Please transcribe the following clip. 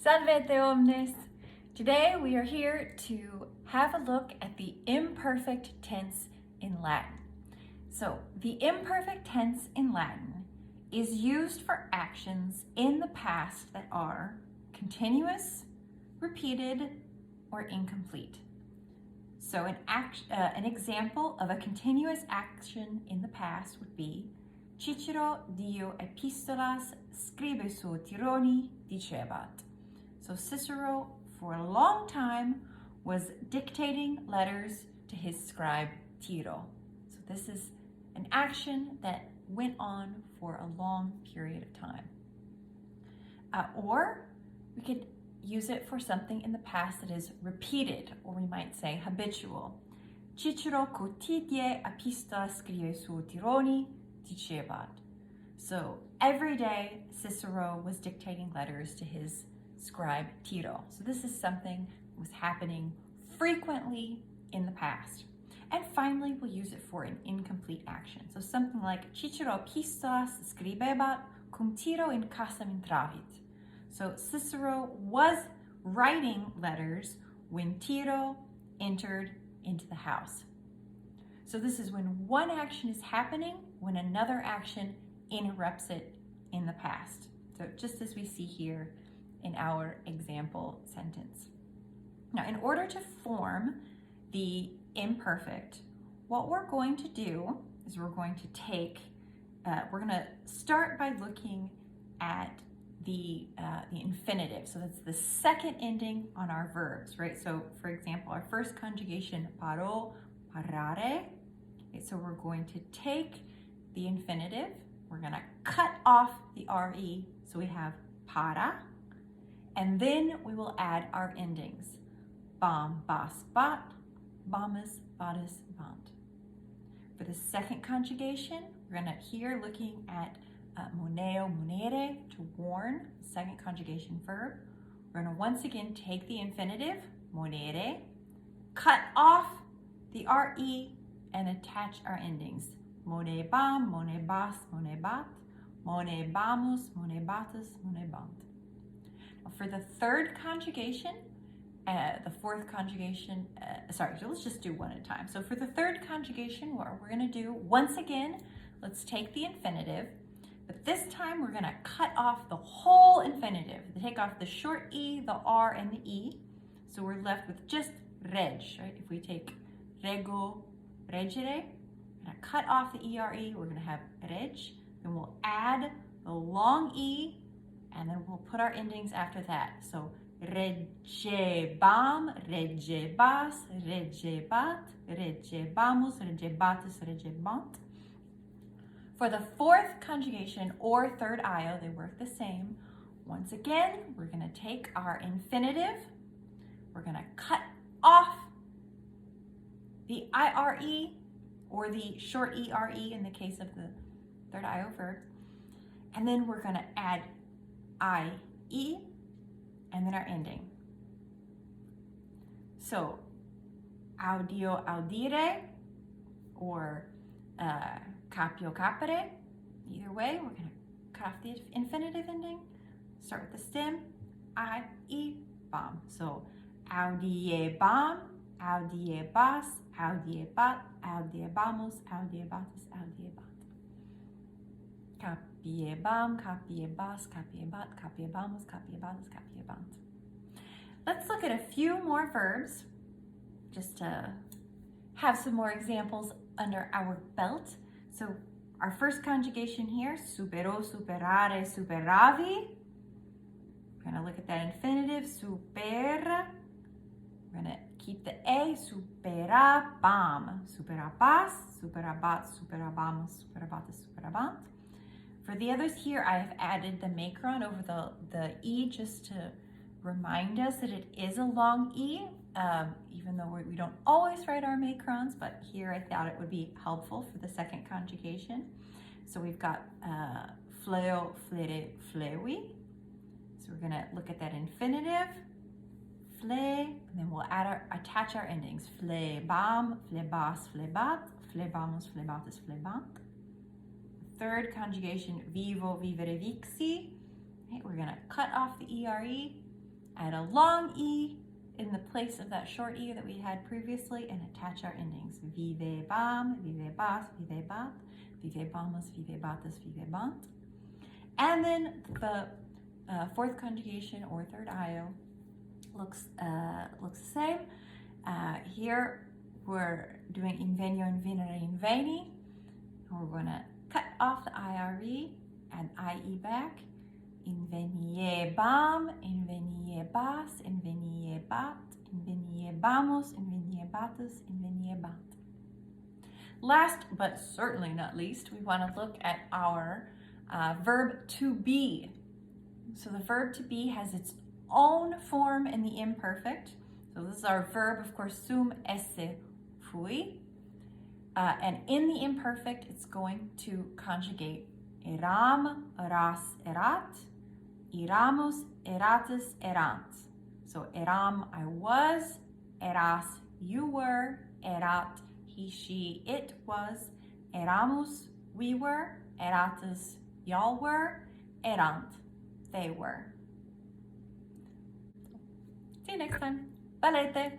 Salvete omnes! Today we are here to have a look at the imperfect tense in Latin. So the imperfect tense in Latin is used for actions in the past that are continuous, repeated, or incomplete. So an example of a continuous action in the past would be Cicero dio epistolas scribe suo tironi dicebat. So Cicero, for a long time, was dictating letters to his scribe Tiro. So this is an action that went on for a long period of time. Or we could use it for something in the past that is repeated, or we might say habitual. Cicero quotidie epista scribe suo tironi dicebat. So every day Cicero was dictating letters to his scribe Tiro. So this is something that was happening frequently in the past. And finally, we'll use it for an incomplete action. So something like Cicero epistolas scribebat cum Tiro in casam intravit. So Cicero was writing letters when Tiro entered into the house. So this is when one action is happening, when another action interrupts it in the past. So just as we see here in our example sentence. Now, in order to form the imperfect, what we're going to do is we're going to start by looking at the infinitive. So that's the second ending on our verbs, right? So for example, our first conjugation, paro, parare. Okay, so we're going to take the infinitive, we're gonna cut off the re, so we have para, and then we will add our endings. Bam, bas, bat, bamas, badas, bant. For the second conjugation, we're gonna here looking at moneo, monere, to warn, second conjugation verb. We're gonna once again take the infinitive, monere, cut off the re, and attach our endings. Mone bam, mone bas, mone bat, mone bamus, mone batas, mone bant. For the third conjugation, the fourth conjugation, so let's just do one at a time. So for the third conjugation, what we're gonna do, once again, let's take the infinitive, but this time we're gonna cut off the whole infinitive. Take off the short e, the r, and the e. So we're left with just reg, right? If we take rego, regere, we're gonna cut off the ere, we're gonna have reg, then we'll add the long e, and then we'll put our endings after that. So regebam, regebas, regebat, regebamus, regebatus, regebant. For the fourth conjugation or third io, they work the same. Once again, we're gonna take our infinitive, we're gonna cut off the ire, or the short ere in the case of the third io verb, and then we're gonna add ie, and then our ending. So, audio, audire, or capio, capere. Either way, we're gonna cut off the infinitive ending, start with the stem, ie, bam. So, audie, bam, audie, bas, audie, bat, audie, bamus, audie, batus, audie, bat. Capie bam, capie bas, capie bat, capie bamus, capie batus, capie bant. Let's look at a few more verbs, just to have some more examples under our belt. So our first conjugation here, supero, superare, superavi. We're gonna look at that infinitive, super. We're gonna keep the a, superabam, superabas, superabat, superabamus, superabatus, superabant. For the others here, I have added the macron over the e just to remind us that it is a long e, even though we don't always write our macrons, but here I thought it would be helpful for the second conjugation. So we've got fleo, flere, flewi. So we're gonna look at that infinitive, fle, and then we'll attach our endings. Flebam, flebas, flebat, flebamus, flebatus, flebant. Third conjugation, vivo, vivere, vixi. Okay, we're gonna cut off the ere, add a long E in the place of that short E that we had previously and attach our endings. Vivebam, vivebas, vivebat, vivebamus, vivebatus, vivebant. And then the fourth conjugation or third IO looks the same. Here we're doing invenio, invenere, inveni. We're going to cut off the IRE, add IE back. Inveniebam, inveniebas, inveniebat, inveniebamus, inveniebatus, inveniebat. Last but certainly not least, we want to look at our verb to be. So the verb to be has its own form in the imperfect. So this is our verb, of course, sum, esse, fui. And in the imperfect, it's going to conjugate eram, eras, erat, eramus, eratus, erant. So eram, I was, eras, you were, erat, he, she, it was, eramus, we were, eratus, y'all were, erant, they were. See you next time. Balete!